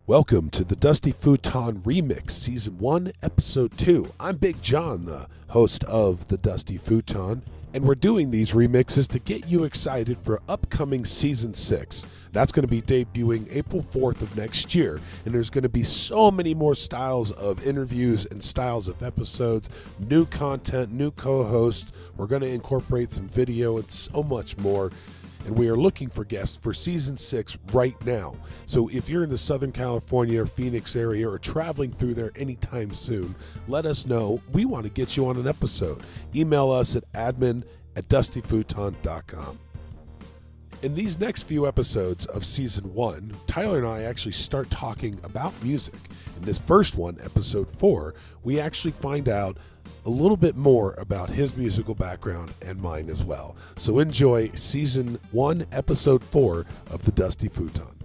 Welcome to the Dusty Futon Remix, Season 1, Episode 2. I'm Big John, the host of the Dusty Futon, and we're doing these remixes to get you excited for upcoming Season 6. That's going to be debuting April 4th of next year, and there's going to be so many more styles of interviews and styles of episodes, new content, new co-hosts. We're going to incorporate some video and so much more. And we are looking for guests for Season 6 right now. So if you're in the Southern California or Phoenix area or traveling through there anytime soon, let us know. We want to get you on an episode. Email us at admin@dustyfuton.com. In these next few episodes of Season 1, Tyler and I actually start talking about music. In this first one, Episode 4, we actually find out a little bit more about his musical background and mine as well. So enjoy Season 1, Episode 4 of the Dusty Futon.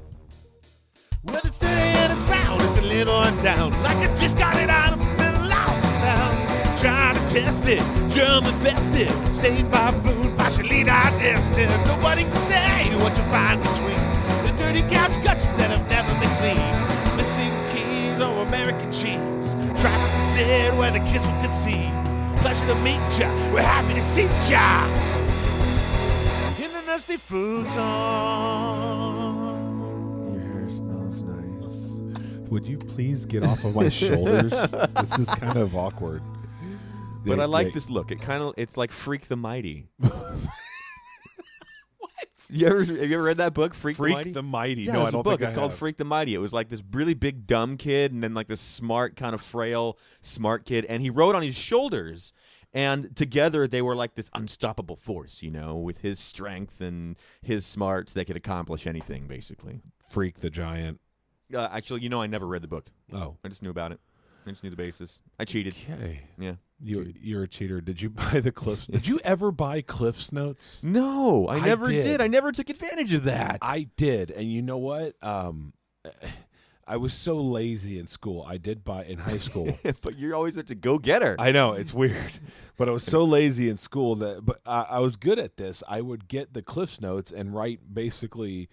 Well, it's dirty and it's brown, it's a little down, like I just got it out of and lost and found. Trying to test it, germ infested, stained by food, partially digested. Nobody can say what you find between the dirty couch gushers that have never been cleaned. Missing keys or American cheese, trapped to sit where the kiss will conceive. Pleasure to meet ya, we're happy to see ya in the Dusty Futon. Your hair smells nice. Would you please get off of my shoulders? This is kind of awkward. But I like this look. It's like Freak the Mighty. What? Have you ever read that book, Freak the Mighty? Yeah, No, I don't book. think It's called Freak the Mighty. It was like this really big dumb kid and then like this smart kind of frail smart kid, and he rode on his shoulders. And together they were like this unstoppable force, you know, with his strength and his smarts, they could accomplish anything basically. Freak the Giant. Actually, you know, I never read the book. Oh, I just knew about it. I just knew the basis. I cheated. okay. Yeah. You're a cheater. Did you buy the Cliffs? Did you ever buy Cliffs Notes? No, I never did. I never took advantage of that. I did, and you know what? I was so lazy in school. I did buy in high school. But you're always such a go-getter. I know, it's weird. But I was so lazy in school but I was good at this. I would get the Cliffs Notes and write basically,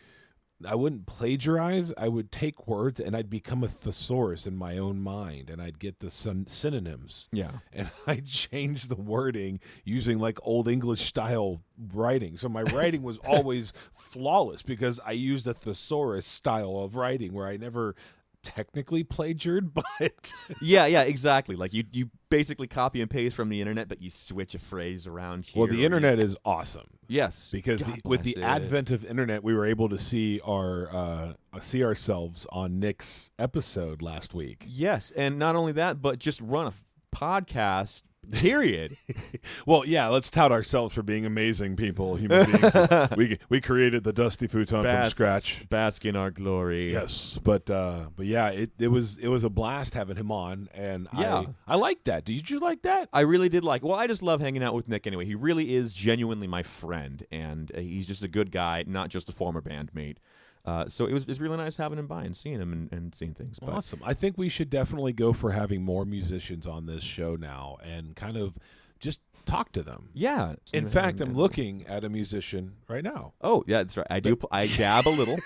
I wouldn't plagiarize. I would take words and I'd become a thesaurus in my own mind, and I'd get the synonyms. Yeah. And I'd change the wording using like old English style writing. So my writing was always flawless because I used a thesaurus style of writing where I never technically plagiarized, but yeah, exactly. Like you basically copy and paste from the internet, but you switch a phrase around here. Well, the internet is awesome. Yes, because with the advent of internet, we were able to see ourselves on Nick's episode last week. Yes, and not only that, but just run a podcast. Period. Well, yeah, let's tout ourselves for being amazing people, human beings. We created the Dusty Futon from scratch. Bask in our glory. Yes, but yeah, it was a blast having him on, and yeah. I liked that. Did you like that? I really did like. Well, I just love hanging out with Nick anyway. He really is genuinely my friend, and he's just a good guy, not just a former bandmate. So it was really nice having him by and seeing him and seeing things. But awesome. I think we should definitely go for having more musicians on this show now and kind of just talk to them. Yeah. In fact, I'm looking at a musician right now. Oh, yeah, that's right. I do. I dab a little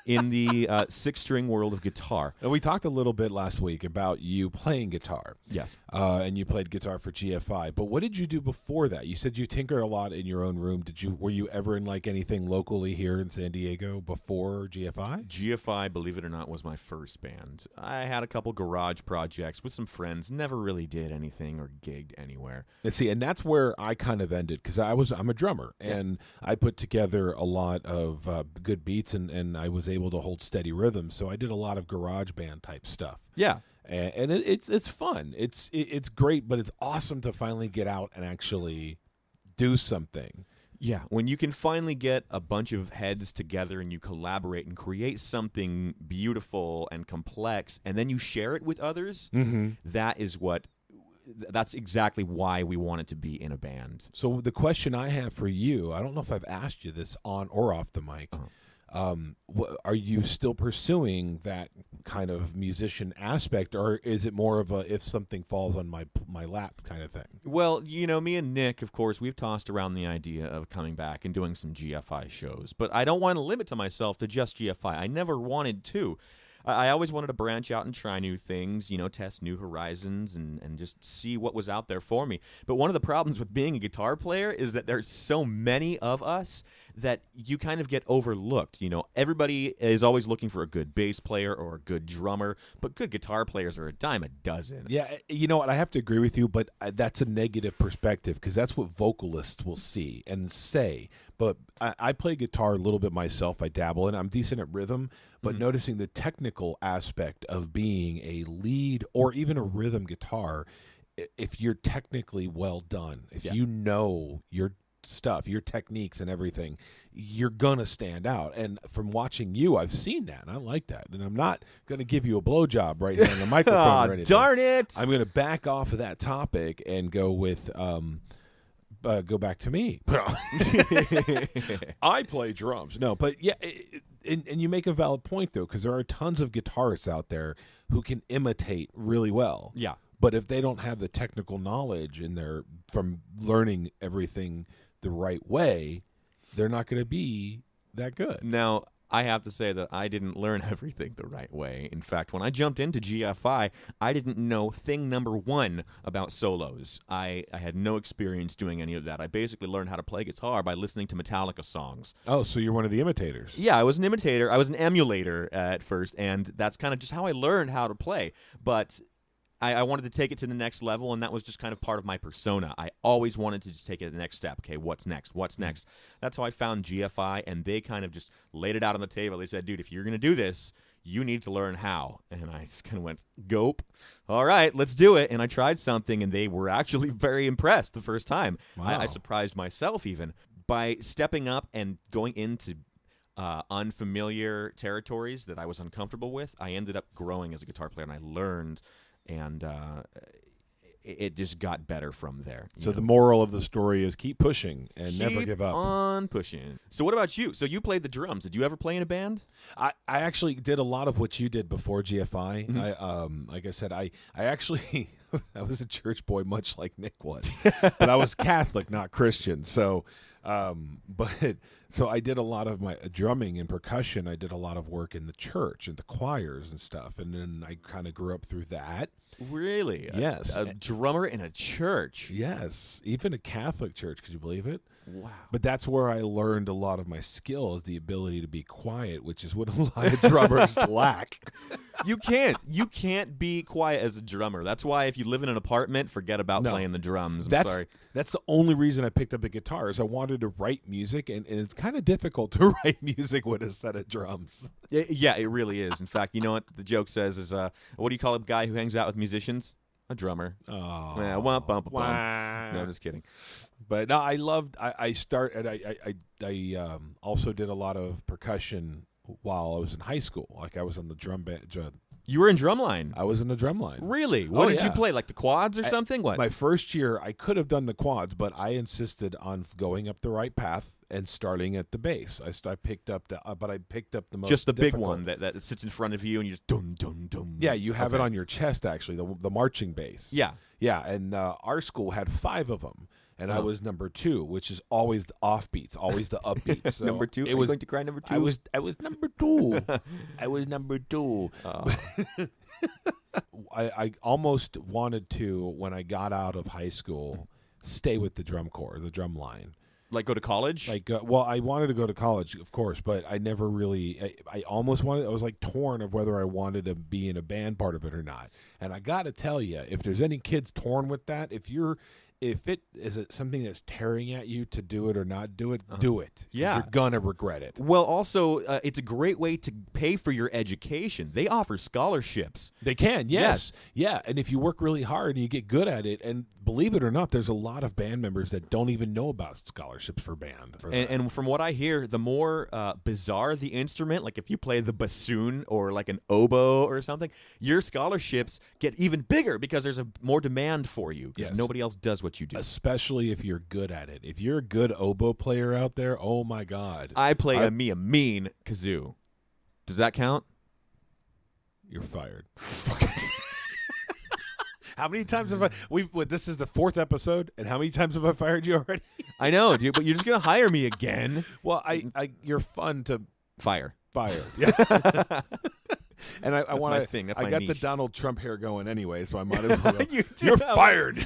in the six-string world of guitar. And we talked a little bit last week about you playing guitar. Yes. And you played guitar for GFI. But what did you do before that? You said you tinkered a lot in your own room. Were you ever in like anything locally here in San Diego before GFI? GFI, believe it or not, was my first band. I had a couple garage projects with some friends. Never really did anything or gigged anywhere. And that's where I kind of ended because I'm a drummer, and I put together a lot of good beats, and I was able to hold steady rhythm. So I did a lot of garage band type stuff. Yeah. And it's fun. It's great, but it's awesome to finally get out and actually do something. Yeah, when you can finally get a bunch of heads together and you collaborate and create something beautiful and complex, and then you share it with others, that's exactly why we wanted to be in a band. So the question I have for you, I don't know if I've asked you this on or off the mic. Are you still pursuing that kind of musician aspect, or is it more of a if something falls on my lap kind of thing? Well, you know, me and Nick, of course, we've tossed around the idea of coming back and doing some GFI shows, but I don't want to limit to myself to just GFI. I never wanted to. I always wanted to branch out and try new things, test new horizons and just see what was out there for me. But one of the problems with being a guitar player is that there's so many of us that you kind of get overlooked. Everybody is always looking for a good bass player or a good drummer, but good guitar players are a dime a dozen. Yeah, you know what? I have to agree with you, but that's a negative perspective because that's what vocalists will see and say. But I play guitar a little bit myself. I dabble in it. I'm decent at rhythm, but noticing the technical aspect of being a lead or even a rhythm guitar, if you're technically well done, if you know your stuff, your techniques and everything, you're gonna stand out. And from watching you, I've seen that, and I like that. And I'm not gonna give you a blowjob right here on the microphone or anything. Darn it! I'm gonna back off of that topic and go with go back to me. I play drums. No, but yeah, and you make a valid point though, because there are tons of guitarists out there who can imitate really well. Yeah. But if they don't have the technical knowledge and they're from learning everything the right way, they're not going to be that good. Now, I have to say that I didn't learn everything the right way. In fact, when I jumped into GFI, I didn't know thing number one about solos. I had no experience doing any of that. I basically learned how to play guitar by listening to Metallica songs. Oh, so you're one of the imitators. Yeah, I was an imitator. I was an emulator at first, and that's kind of just how I learned how to play. But I wanted to take it to the next level, and that was just kind of part of my persona. I always wanted to just take it to the next step. Okay, what's next? What's next? That's how I found GFI, and they kind of just laid it out on the table. They said, dude, if you're going to do this, you need to learn how. And I just kind of went, Gope. All right, let's do it. And I tried something, and they were actually very impressed the first time. Wow. I surprised myself even. By stepping up and going into unfamiliar territories that I was uncomfortable with, I ended up growing as a guitar player, and I learned. And it just got better from there. So the moral of the story is keep pushing and never Keep give up. on pushing. So what about you? So you played the drums. Did you ever play in a band? I actually did a lot of what you did before GFI. Like I said, I actually I was a church boy, much like Nick was, but I was Catholic, not Christian. So, so I did a lot of my drumming and percussion. I did a lot of work in the church and the choirs and stuff, and then I kind of grew up through that. Really? Yes. A drummer in a church. Yes, even a Catholic church. Could you believe it? Wow. But that's where I learned a lot of my skills, the ability to be quiet, which is what a lot of drummers lack. You can't be quiet as a drummer. That's why if you live in an apartment, forget about playing the drums. I'm sorry. That's the only reason I picked up a guitar is I wanted to write music, and it's kind of difficult to write music with a set of drums. Yeah, it really is. In fact, you know what the joke says is, what do you call a guy who hangs out with musicians? A drummer. Oh, Yeah, womp, bump, bump. No, I'm just kidding. But no, I loved. I also did a lot of percussion while I was in high school. Like I was on the drum band. You were in drumline. I was in the drum line. Really? What did you yeah. play? Like the quads or something? What? My first year, I could have done the quads, but I insisted on going up the right path and starting at the bass. I picked up but I picked up the most just the difficult. big one that sits in front of you, and you just dum dum dum. Yeah, you have it on your chest actually, the marching bass. Yeah, yeah, and our school had 5 of them. And I was number 2, which is always the offbeats, always the upbeats. So number 2. It was going to cry number 2. I was number 2. I was number 2. I almost wanted to, when I got out of high school, stay with the drum corps, the drum line. Like go to college? Like, well, I wanted to go to college, of course, but I never really. I almost wanted. I was like torn of whether I wanted to be in a band part of it or not. And I got to tell you, if there's any kids torn with that, if it is something that's tearing at you to do it or not do it, do it. Yeah. You're gonna regret it. Well, also, it's a great way to pay for your education. They offer scholarships. They can, yes. Yeah, and if you work really hard and you get good at it, and believe it or not, there's a lot of band members that don't even know about scholarships for band. And from what I hear, the more bizarre the instrument, like if you play the bassoon or like an oboe or something, your scholarships get even bigger because there's more demand for you because nobody else does what you do. Especially if you're good at it. If you're a good oboe player out there, oh my God. I play a mean kazoo. Does that count? You're fired. How many times have this is the 4th episode, and how many times have I fired you already? I know, dude, but you're just going to hire me again. Well, you're fun to fire. Yeah. And I That's want my thing. That's I my got the niche. Donald Trump hair going anyway, so I might as well. You do You're have- fired.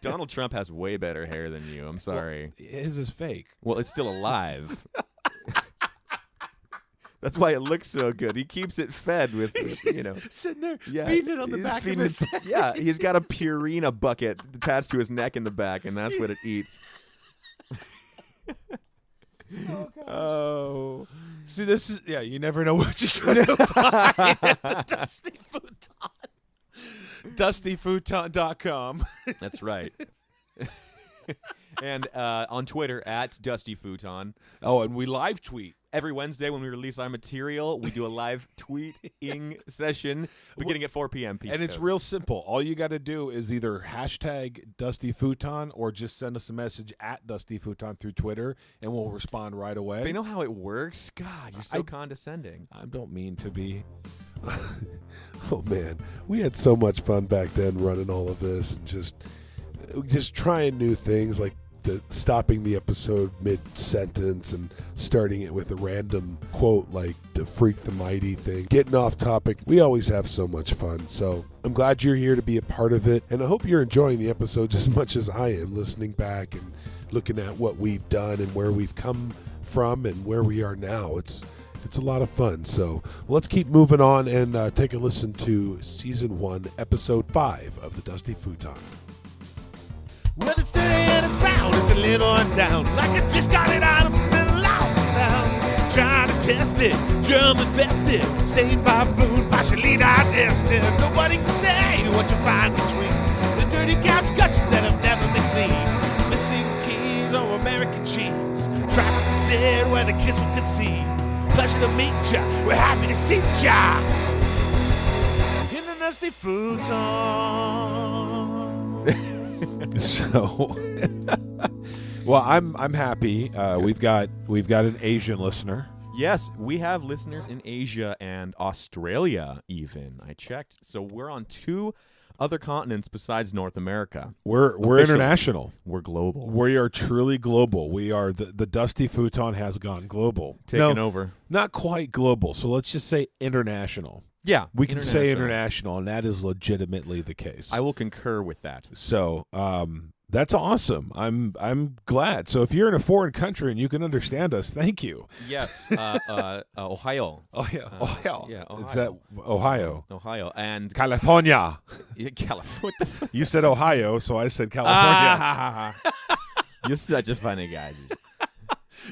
Donald Trump has way better hair than you. I'm sorry. His is fake. Well, it's still alive. That's why it looks so good. He keeps it fed with, Sitting there, yeah, beating it on the he's back of feeding his it- Yeah, he's got a Purina bucket attached to his neck in the back, and that's what it eats. Oh. See, this is you never know what you're gonna find at the Dusty Futon. DustyFuton.com. That's right. And on Twitter @Dusty Futon. Oh, and we live tweet. Every Wednesday when we release our material, we do a live tweeting session beginning at 4 p.m. Peace And it's Code. real simple. All you got to do is either hashtag Dusty Futon or just send us a message at Dusty Futon through Twitter, and we'll respond right away. They know how it works? God, you're so condescending. I don't mean to be. Oh man, we had so much fun back then running all of this and just trying new things like stopping the episode mid-sentence and starting it with a random quote like the Freak the Mighty thing, getting off topic. We always have so much fun, so I'm glad you're here to be a part of it, and I hope you're enjoying the episodes as much as I am, listening back and looking at what we've done and where we've come from and where we are now. It's a lot of fun, so let's keep moving on and take a listen to Season 1, Episode 5 of the Dusty Futon. Well, it's dirty and it's brown, it's a little down, like I just got it out of and lost and found. Trying to test it, germ infested, stained by food, partially digested. Nobody can say what you find between the dirty couch gushes that have never been cleaned. Missing keys or American cheese, trapped to sit where the kiss will conceive. Pleasure to meet ya, we're happy to see ya in the Dusty Futon. So, well, I'm happy. We've got an Asian listener. Yes, we have listeners in Asia and Australia even. I checked. So we're on 2 other continents besides North America. We're Officially. international. We're global. We are truly global. We are the Dusty Futon has gone global. Taking No, over. not quite global. So let's just say international. Yeah, We can say international, and that is legitimately the case. I will concur with that. So that's awesome. I'm glad. So if you're in a foreign country and you can understand us, thank you. Yes, Ohio. Oh yeah, Ohio. yeah, It's that Ohio, Ohio and California. California. What the You said Ohio, so I said California. You're such a funny guy.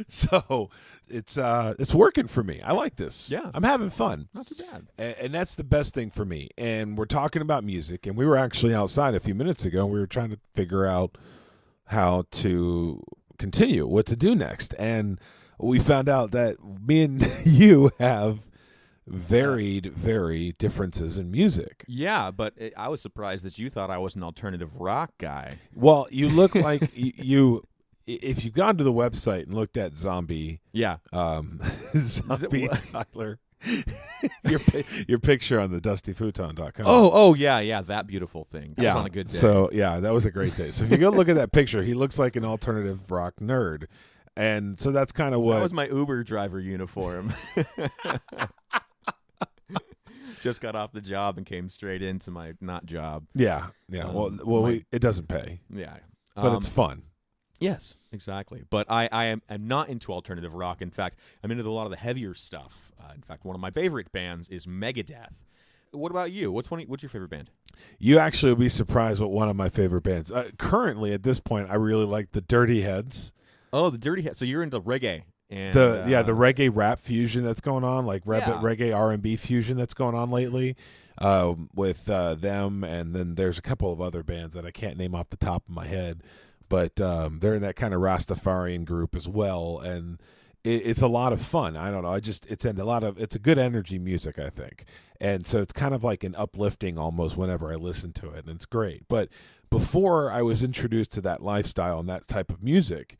So it's working for me. I like this. Yeah. I'm having fun. Not too bad. And that's the best thing for me. And we're talking about music, and we were actually outside a few minutes ago, and we were trying to figure out how to continue, what to do next. And we found out that me and you have varied differences in music. Yeah, but I was surprised that you thought I was an alternative rock guy. Well, you look like you if you've gone to the website and looked at Zombie, Yeah. Zombie Tyler, your picture on the DustyFuton.com. Oh, yeah, that beautiful thing. That was on a good day. So yeah, that was a great day. So if you go look at that picture, he looks like an alternative rock nerd, and so that's kind of what that was my Uber driver uniform. Just got off the job and came straight into my not job. Yeah. It doesn't pay, Yeah, but it's fun. Yes, exactly. But I am not into alternative rock. In fact, I'm into a lot of the heavier stuff. In fact, one of my favorite bands is Megadeth. What about you? What's your favorite band? You actually will be surprised what one of my favorite bands. Currently, at this point, I really like the Dirty Heads. Oh, the Dirty Heads. So you're into reggae. And, The reggae rap fusion that's going on, like Yeah. reggae R&B fusion that's going on lately with them, and then there's a couple of other bands that I can't name off the top of my head, but they're in that kind of Rastafarian group as well, and it's a lot of fun. I don't know, it's a good energy music, I think, and so it's kind of like an uplifting almost whenever I listen to it, and it's great. But before I was introduced to that lifestyle and that type of music,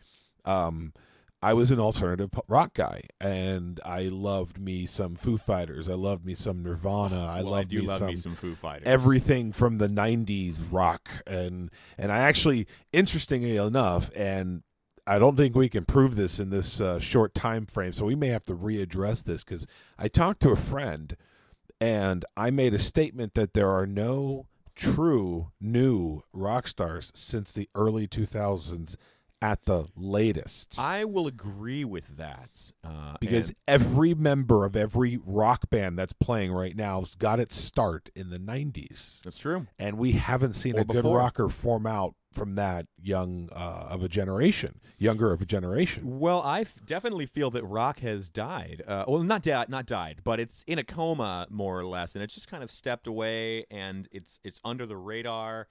I was an alternative rock guy, and I loved me some Foo Fighters. I loved me some Nirvana. I loved me some Foo Fighters. everything from the 90s rock. And I actually, interestingly enough, and I don't think we can prove this in this short time frame, so we may have to readdress this, because I talked to a friend, and I made a statement that there are no true new rock stars since the early 2000s at the latest. I will agree with that. Because and every member of every rock band that's playing right now has got its start in the 90s. that's true. And we haven't seen Or a good before. rocker form out from that younger of a generation. Well, I definitely feel that rock has died. Well, not died, but it's in a coma more or less, and it's just kind of stepped away, and it's under the radar.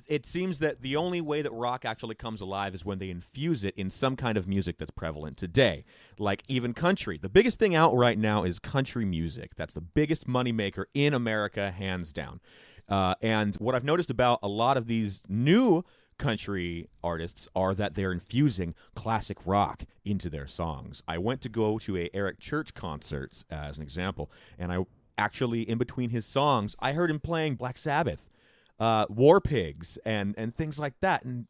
It seems that the only way that rock actually comes alive is when they infuse it in some kind of music that's prevalent today, like even country. The biggest thing out right now is country music. That's the biggest moneymaker in America, hands down. And what I've noticed about a lot of these new country artists are that they're infusing classic rock into their songs. I went to go to a Eric Church concert, as an example, and I actually, in between his songs, I heard him playing Black Sabbath, War Pigs, and things like that. And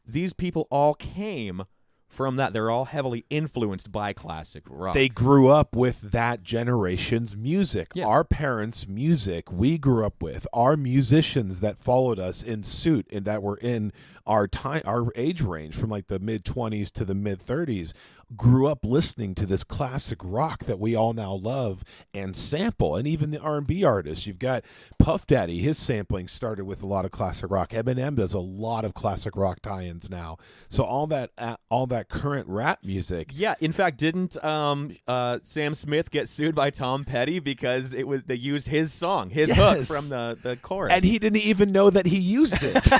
these people all came from that. They're all heavily influenced by classic rock. They grew up with that generation's music. Yes. Our parents' music we grew up with. Our musicians that followed us in suit and that were in our time, our age range from like the mid-20s to the mid-30s, grew up listening to this classic rock that we all now love and sample. And even the R&B artists, you've got Puff Daddy, his sampling started with a lot of classic rock. Eminem does a lot of classic rock tie-ins now. So all that current rap music. Yeah, in fact, didn't Sam Smith get sued by Tom Petty because they used his song, his hook Yes. from the chorus? And he didn't even know that he used it.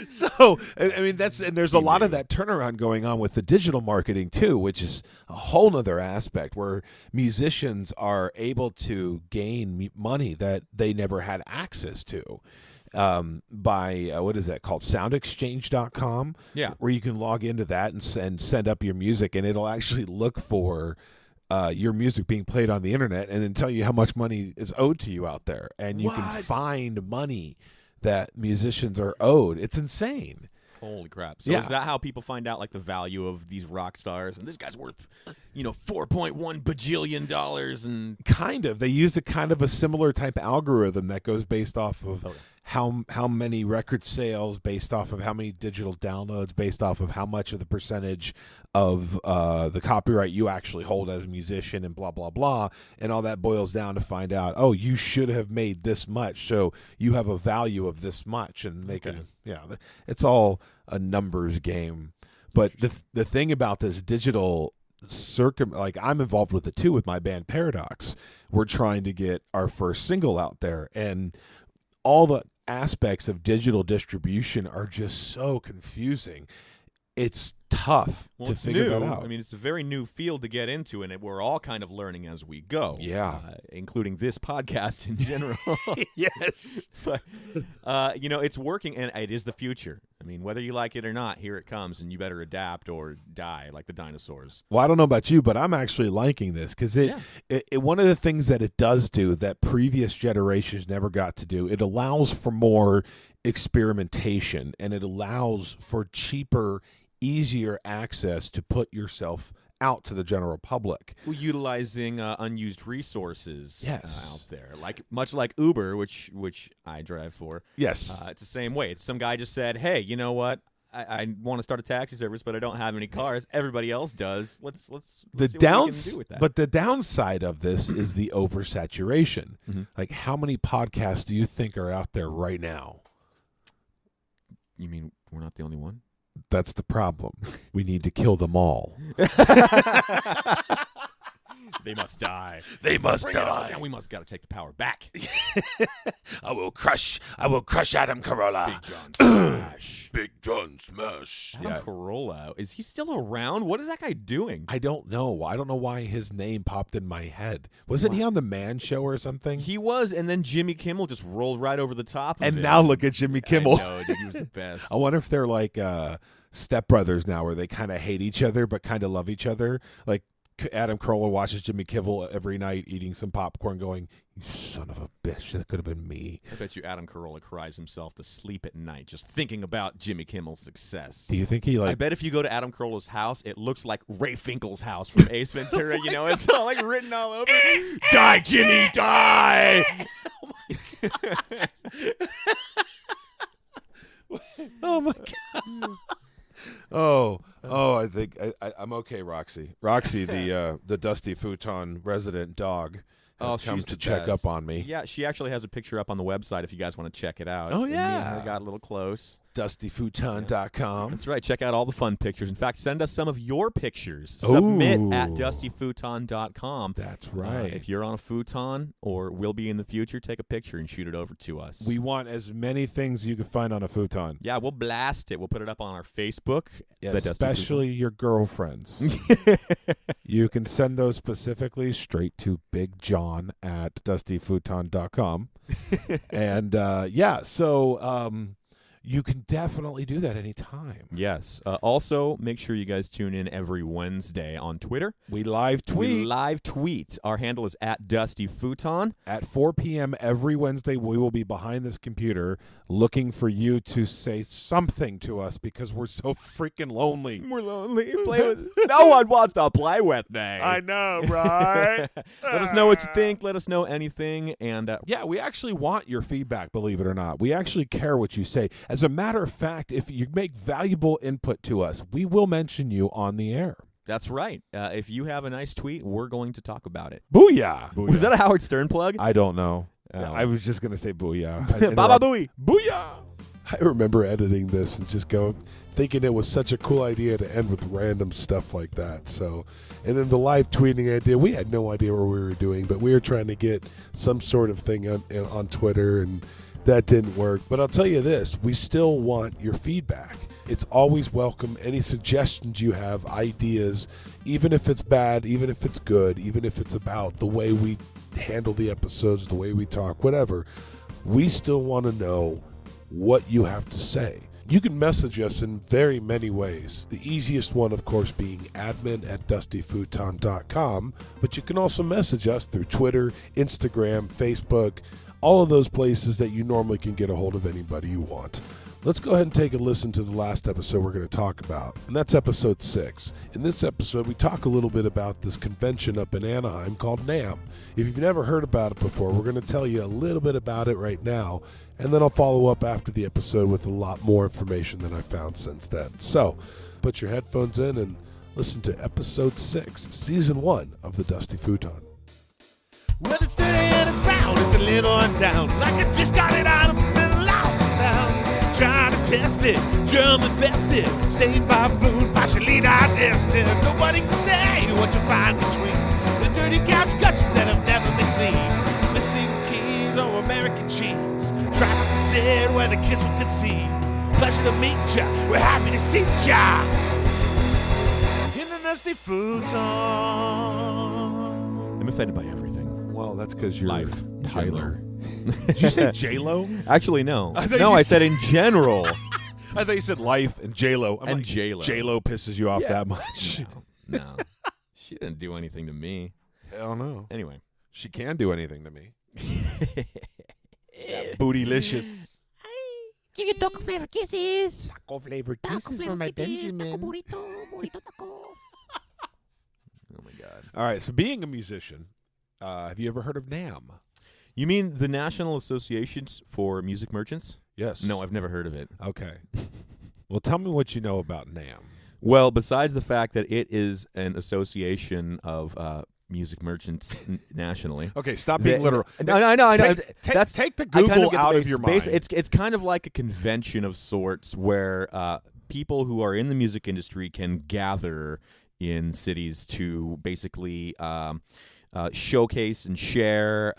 So, I mean, there's a lot of that turnaround going on with the digital marketing too, which is a whole nother aspect where musicians are able to gain money that they never had access to. By what is that called? SoundExchange.com. Yeah. Where you can log into that and send up your music, and it'll actually look for your music being played on the internet, and then tell you how much money is owed to you out there, and you can find money that musicians are owed. It's insane. Holy crap. So Yeah. is that how people find out like the value of these rock stars? And this guy's worth, $4.1 bajillion and Kind of. They use a kind of a similar type algorithm that goes based off of how many record sales, based off of how many digital downloads, based off of how much of the percentage of the copyright you actually hold as a musician, and blah, blah, blah. And all that boils down to find out, oh, you should have made this much, so you have a value of this much. And they can, it's all a numbers game. But the thing about this digital like I'm involved with it too with my band Paradox. We're trying to get our first single out there, and all the aspects of digital distribution are just so confusing. It's tough to figure that out. I mean, it's a very new field to get into, and we're all kind of learning as we go. Yeah. Including this podcast in general. Yes. But, it's working, and it is the future. I mean, whether you like it or not, here it comes, and you better adapt or die like the dinosaurs. Well, I don't know about you, but I'm actually liking this because it one of the things that it does do that previous generations never got to do, it allows for more experimentation, and it allows for cheaper, easier access to put yourself out to the general public. We're utilizing unused resources Yes. out there, much like Uber, which I drive for. Yes. It's the same way. Some guy just said, "Hey, you know what? I want to start a taxi service, but I don't have any cars. Everybody else does. Let's see what we can do with that." But the downside of this is the oversaturation. Mm-hmm. Like, how many podcasts do you think are out there right now? You mean we're not the only one? That's the problem. We need to kill them all. They must die. They must Bring it on down. We must got to take the power back. I will crush Adam Carolla. Big John Smash. Big John Smash. Adam Carolla, is he still around? What is that guy doing? I don't know. I don't know why his name popped in my head. Wasn't he on the Man Show or something? He was, and then Jimmy Kimmel just rolled right over the top of And him. now look at Jimmy Kimmel. I know, dude, he was the best. I wonder if they're like stepbrothers now, where they kind of hate each other but kind of love each other. Like Adam Carolla watches Jimmy Kimmel every night eating some popcorn going, you son of a bitch, that could have been me. I bet you Adam Carolla cries himself to sleep at night just thinking about Jimmy Kimmel's success. Do you think he I bet if you go to Adam Carolla's house, it looks like Ray Finkel's house from Ace Ventura. You know, it's all like written all over. Die, Jimmy, die! Oh my god. I think I'm okay, Roxy. Roxy, the Dusty Futon resident dog, has come she's to the check best. up on me. Yeah, she actually has a picture up on the website if you guys want to check it out. Oh, And me and yeah. her got a little close. DustyFuton.com. That's right. Check out all the fun pictures. In fact, send us some of your pictures. Submit at Ooh. DustyFuton.com. That's right. If you're on a futon or will be in the future, take a picture and shoot it over to us. We want as many things you can find on a futon. Yeah, we'll blast it. We'll put it up on our Facebook. Yeah, The Dusty especially your girlfriends. You can send those specifically straight to Big John at DustyFuton.com. And so you can definitely do that anytime. Yes. Also, make sure you guys tune in every Wednesday on Twitter. We live tweet We live tweet. Our handle is at Dusty Futon. at 4 p.m. every Wednesday. We will be behind this computer looking for you to say something to us because we're so freaking lonely. We're lonely. No one wants to play with me. I know, right? Let us know what you think. Let us know anything. And Yeah, we actually want your feedback, believe it or not. We actually care what you say. As a matter of fact, if you make valuable input to us, we will mention you on the air. that's right. If you have a nice tweet, we're going to talk about it. Booyah! Was that a Howard Stern plug? I don't know. Oh. I was just going to say booyah. Baba Booey. Booyah! I remember editing this and just thinking it was such a cool idea to end with random stuff like that. So, and then the live tweeting idea, we had no idea what we were doing, but we were trying to get some sort of thing on Twitter, and that didn't work. But I'll tell you this, we still want your feedback. It's always welcome. Any suggestions you have, ideas, even if it's bad, even if it's good, even if it's about the way we handle the episodes, the way we talk, whatever, we still want to know what you have to say. You can message us in very many ways. The easiest one, of course, being admin at DustyFuton.com, but you can also message us through Twitter, Instagram, Facebook, all of those places that you normally can get a hold of anybody you want. Let's go ahead and take a listen to the last episode we're going to talk about, and that's episode 6. In this episode, we talk a little bit about this convention up in Anaheim called NAMM. If you've never heard about it before, we're going to tell you a little bit about it right now, and then I'll follow up after the episode with a lot more information than I found since then. So, put your headphones in and listen to episode 6, season 1 of the Dusty Futon. Well, it's dirty and it's brown, it's a little down, like I just got it out of and lost and found. Trying to test it, germ infested, stained by food, partially digested. Nobody can say what you find between the dirty couch gushes that have never been cleaned. Missing keys or American cheese, try not to say it where the kiss will conceive. Pleasure to meet ya, we're happy to see ya in the Dusty Futon. I'm offended by everything. Well, that's because you're Life. Tyler. Did you say J-Lo? Actually, no. I thought No, you I said in general. I thought you said life and J-Lo. I'm And like, J-Lo. J-Lo pisses you off Yeah. that much? No. She didn't do anything to me. Hell no. Anyway. She can do anything to me. Bootylicious. Give you taco flavor kisses. Taco flavored Taco kisses flavor for my kisses. Taco Benjamin. burrito taco. Oh, my God. All right, so being a musician, have you ever heard of NAMM? You mean the National Associations for Music Merchants? Yes. No, I've never heard of it. Okay. Well, tell me what you know about NAMM. Well, besides the fact that it is an association of music merchants nationally. Okay, stop being The- literal. No, I know. Take the I kind Google of get out the of your base. mind. It's kind of like a convention of sorts where people who are in the music industry can gather in cities to basically showcase and share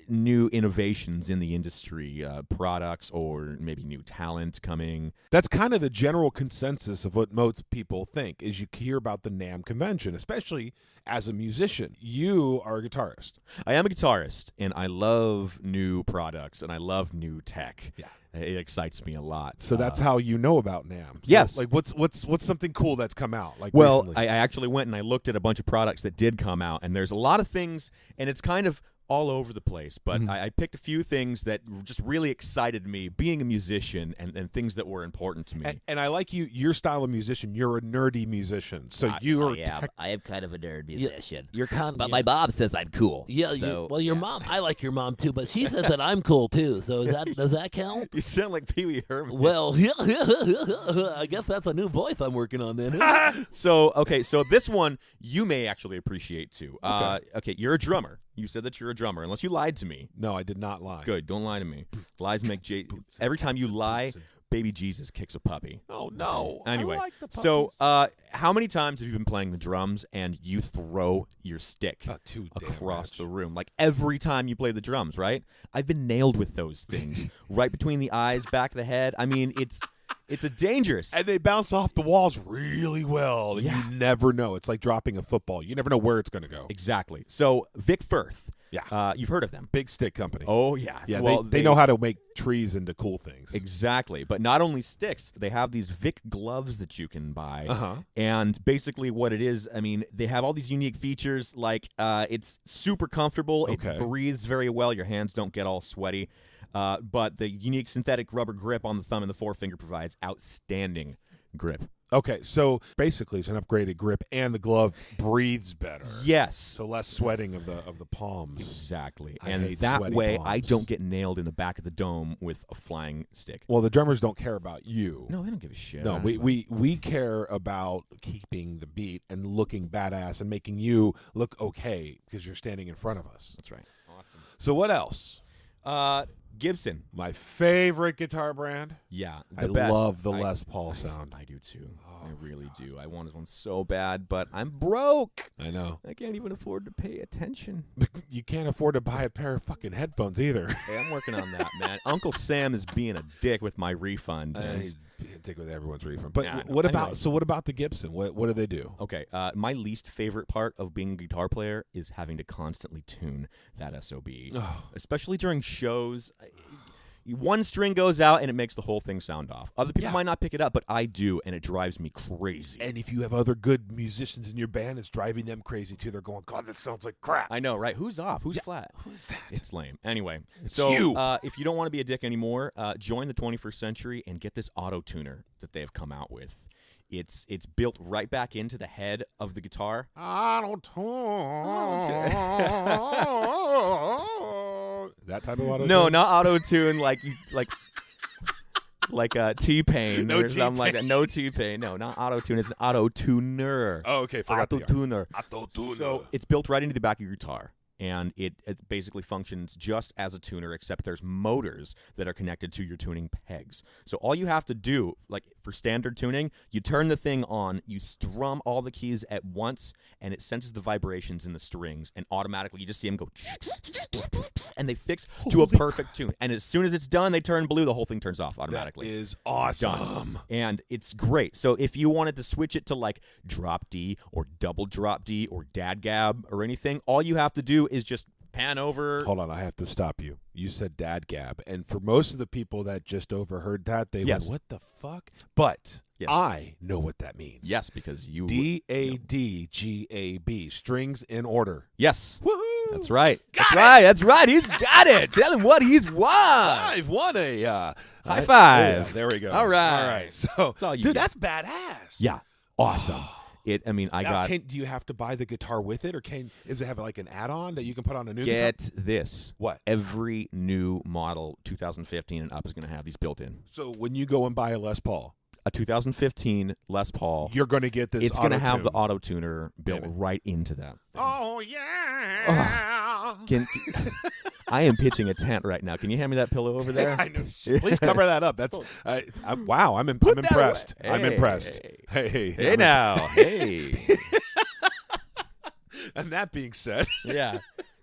new innovations in the industry, products or maybe new talent coming. That's kind of the general consensus of what most people think is you hear about the NAMM convention, especially as a musician. You are a guitarist. I am a guitarist, and I love new products, and I love new tech. Yeah. It excites me a lot. So that's how you know about NAMM. So, Yes. Like what's something cool that's come out? Like Well, recently? I actually went and I looked at a bunch of products that did come out, and there's a lot of things, and it's kind of all over the place, but I picked a few things that just really excited me, being a musician, and things that were important to me. And I like your style of musician. You're a nerdy musician, so you are. I am kind of a nerd musician. You're kind of, But my mom says I'm cool. yeah. So, Well, your mom. I like your mom too, but she says that I'm cool too. So does that count? You sound like Pee Wee Herman. Well, yeah, I guess that's a new voice I'm working on then. So this one you may actually appreciate too. Okay, you're a drummer. You said that you're a drummer, unless you lied to me. No, I did not lie. Good, don't lie to me. Lies make every time you lie, baby Jesus kicks a puppy. Oh no. Anyway, I like the so puppies. how many times have you been playing the drums and you throw your stick Too damn across much. the room? Like every time you play the drums, right? I've been nailed with those things right between the eyes, back of the head. I mean, it's a dangerous. And they bounce off the walls really well. And Yeah. you never know. It's like dropping a football. You never know where it's going to go. Exactly. So Vic Firth. Yeah. You've heard of them. Big stick company. Oh yeah. yeah. Well, they know how to make trees into cool things. Exactly. But not only sticks, they have these Vic gloves that you can buy. And basically what it is, I mean, they have all these unique features, like it's super comfortable. Okay. It breathes very well. Your hands don't get all sweaty. But the unique synthetic rubber grip on the thumb and the forefinger provides outstanding grip. Okay, so basically it's an upgraded grip, and the glove breathes better. Yes. So less sweating of the palms. Exactly. I And hate that sweaty way palms. I don't get nailed in the back of the dome with a flying stick. Well, the drummers don't care about you. No, they don't give a shit. No, about we care about keeping the beat and looking badass and making you look okay because you're standing in front of us. That's right. Awesome. So what else? Gibson. My favorite guitar brand. Yeah. I The best. love the Les Paul sound. I do too. I really do. I wanted one so bad, but I'm broke. I know. I can't even afford to pay attention. You can't afford to buy a pair of fucking headphones either. Hey, I'm working on that, man. Uncle Sam is being a dick with my refund. He's take with everyone's refund. But Yeah, I know. what about Anyway. so what about the Gibson? What do they do? Okay, my least favorite part of being a guitar player is having to constantly tune that SOB, especially during shows. One string goes out and it makes the whole thing sound off. Other people might not pick it up, but I do, and it drives me crazy. And if you have other good musicians in your band, it's driving them crazy too. They're going, God, that sounds like crap. I know, right? Who's off? Who's flat? Who's that? It's lame. Anyway, you. If you don't want to be a dick anymore, join the 21st century and get this auto tuner that they've come out with. It's built right back into the head of the guitar. That type of auto? No, not auto tune like T-Pain No or something like that. T-Pain. No T-Pain. No, not auto tune. It's an auto tuner. Oh, okay. Forgot Auto the tuner. auto tuner. So it's built right into the back of your guitar. And it basically functions just as a tuner, except there's motors that are connected to your tuning pegs. So all you have to do, like for standard tuning, you turn the thing on, you strum all the keys at once, and it senses the vibrations in the strings, and automatically you just see them go, and they fix to a perfect tune. And as soon as it's done, they turn blue, the whole thing turns off automatically. That is awesome. Done. And it's great. So if you wanted to switch it to like drop D or double drop D or dadgab or anything, all you have to do is just pan over. Hold on, I have to stop you. You said dadgab, and for most of the people that just overheard that, they Yes. went, "What the fuck?" But Yes. I know what that means. Yes, because you. DADGAB, strings in order. Yes. Woohoo! That's right. That's right. He's got it. Tell him what he's won. I've won a High five. yeah, there we go. All right. All right. So, That's all you dude, get. that's badass. Yeah. Awesome. I mean, I Now, got. do you have to buy the guitar with it, or does it have like an add-on that you can put on a new guitar? Get this. What? Every new model 2015 and up is going to have these built in. So when you go and buy a Les Paul, A 2015 Les Paul. you're going to get this. It's going to have the auto-tune. auto tuner built Damn it. right into that thing. Oh, yeah. I am pitching a tent right now. Can you hand me that pillow over there? I know. Please cover that up. That's wow. I'm Put that impressed. away. I'm Hey. impressed. Hey, Hey now. Hey. And that being said, Yeah.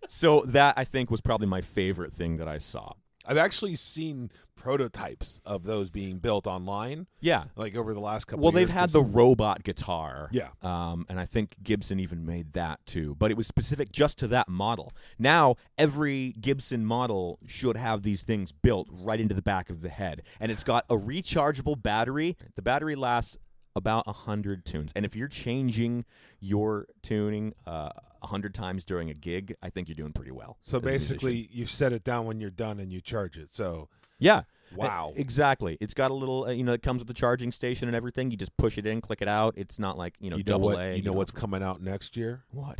So that I think was probably my favorite thing that I saw. I've actually seen prototypes of those being built online. Yeah. Like over the last couple Well, of years. they've had the robot guitar. Yeah. And I think Gibson even made that too. But it was specific just to that model. Now, every Gibson model should have these things built right into the back of the head. And it's got a rechargeable battery. The battery lasts about 100 tunes. And if you're changing your tuning 100 times during a gig, I think you're doing pretty well. So as a basically, musician. you set it down when you're done and you charge it. So Yeah. wow. Exactly. It's got a little, it comes with the charging station and everything. You just push it in, click it out. It's not like, you know double what? A. You know what's coming out next year? What?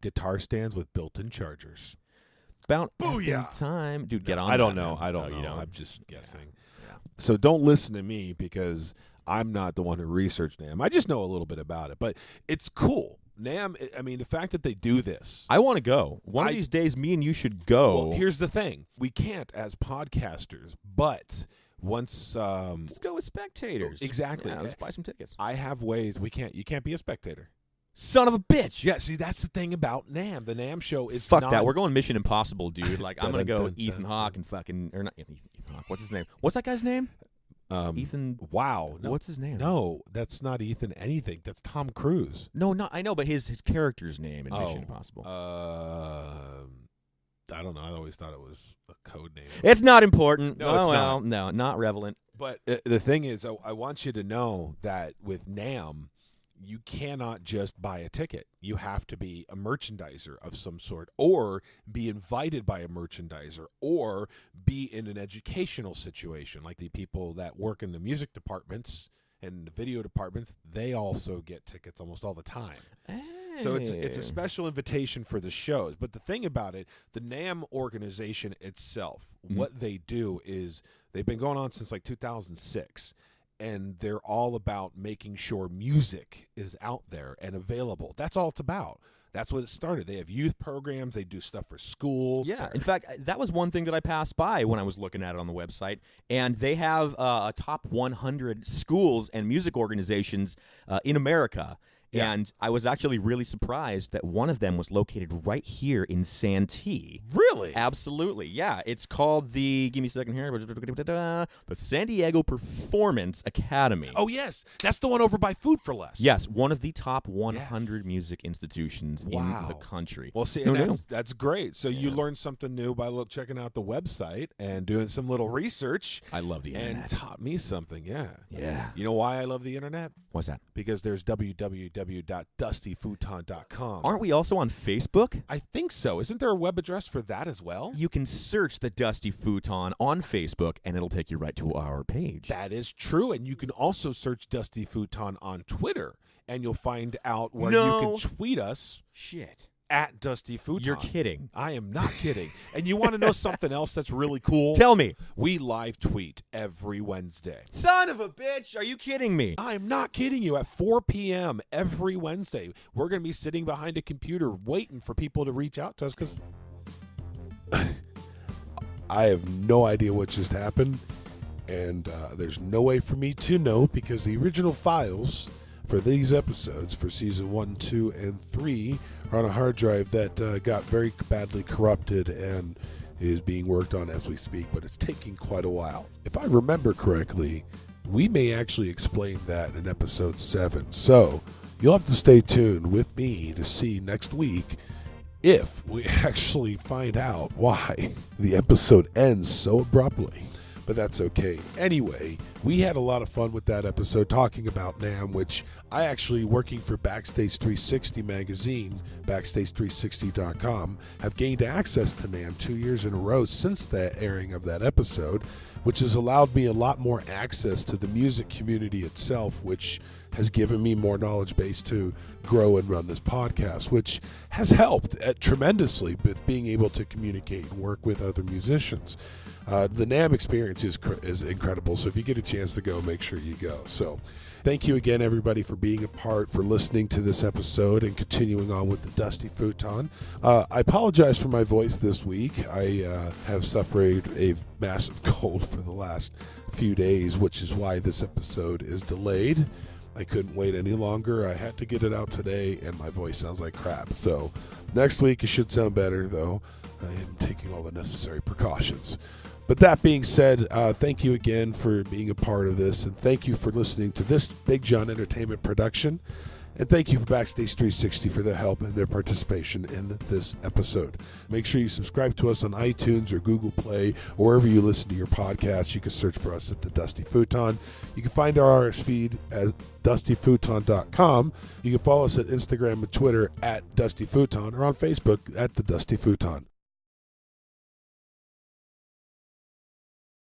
Guitar stands with built-in chargers. About Booyah. time. Dude, get on I don't that, know. man. I don't No, you know. I'm just guessing. Yeah. So don't listen to me because I'm not the one who researched NAMM. I just know a little bit about it, but it's cool. NAMM, I mean, the fact that they do this. I want to go. One of these days, me and you should go. Well, here's the thing. We can't as podcasters, but once let's go with spectators. Exactly. Yeah, let's buy some tickets. I have ways you can't be a spectator. Son of a bitch. Yeah, see, that's the thing about NAMM. The NAMM show is Fuck not, that. We're going Mission Impossible, dude. Like, I'm going to go Dun, dun, Ethan dun, Hawke and fucking, or not Ethan Hawke. What's his name? What's that guy's name? Ethan. Wow. No, What's his name? No, that's not Ethan anything. That's Tom Cruise. No, I know, but his character's name in Mission Impossible. I don't know. I always thought it was a code name. It's not important. No, it's not. No, not relevant. But the thing is, I want you to know that with NAMM, you cannot just buy a ticket. You have to be a merchandiser of some sort, or be invited by a merchandiser, or be in an educational situation. Like the people that work in the music departments and the video departments, they also get tickets almost all the time. So it's a special invitation for the shows. But the thing about it, the NAMM organization itself, what they do is they've been going on since like 2006. And they're all about making sure music is out there and available. That's all it's about. That's what it started. They have youth programs. They do stuff for school. Yeah. In fact, that was one thing that I passed by when I was looking at it on the website. And they have a top 100 schools and music organizations in America. Yeah. And I was actually really surprised that one of them was located right here in Santee. Really? Absolutely. Yeah. It's called give me a second here, the San Diego Performance Academy. Oh, yes. That's the one over by Food for Less. Yes, one of the top 100 music institutions in Wow. the country. Well, see, Who and knew? that's great. So you learned something new by checking out the website and doing some little research. I love the And internet. taught me something, yeah. Yeah. You know why I love the internet? What's that? Because there's www.dustyfuton.com. Aren't we also on Facebook? I think so. Isn't there a web address for that as well? You can search the Dusty Futon on Facebook, and it'll take you right to our page. That is true. And you can also search Dusty Futon on Twitter, and you'll find out where No. you can tweet us Shit. at Dusty Futon. You're kidding. I am not kidding. And you want to know something else that's really cool? Tell me. We live tweet every Wednesday. Son of a bitch, are you kidding me? I'm not kidding you. At 4 p.m. every Wednesday, we're going to be sitting behind a computer waiting for people to reach out to us because I have no idea what just happened, and there's no way for me to know because the original files for these episodes for season 1, 2, and 3 are on a hard drive that got very badly corrupted and is being worked on as we speak, but it's taking quite a while. If I remember correctly, we may actually explain that in episode 7. So you'll have to stay tuned with me to see next week if we actually find out why the episode ends so abruptly. But that's okay. Anyway, we had a lot of fun with that episode talking about NAMM, which I actually, working for Backstage 360 magazine, backstage360.com, have gained access to NAMM 2 years in a row since the airing of that episode, which has allowed me a lot more access to the music community itself, which has given me more knowledge base to grow and run this podcast, which has helped tremendously with being able to communicate and work with other musicians. The NAMM experience is incredible, so if you get a chance to go, make sure you go. So thank you again, everybody, for being a part, for listening to this episode and continuing on with the Dusty Futon. I apologize for my voice this week. I have suffered a massive cold for the last few days, which is why this episode is delayed. I couldn't wait any longer. I had to get it out today, and my voice sounds like crap. So next week it should sound better, though. I am taking all the necessary precautions. But that being said, thank you again for being a part of this, and thank you for listening to this Big John Entertainment production. And thank you for Backstage 360 for their help and their participation in this episode. Make sure you subscribe to us on iTunes or Google Play, or wherever you listen to your podcasts. You can search for us at the Dusty Futon. You can find our RS feed at dustyfuton.com. You can follow us at Instagram and Twitter at Dusty Futon, or on Facebook at the Dusty Futon.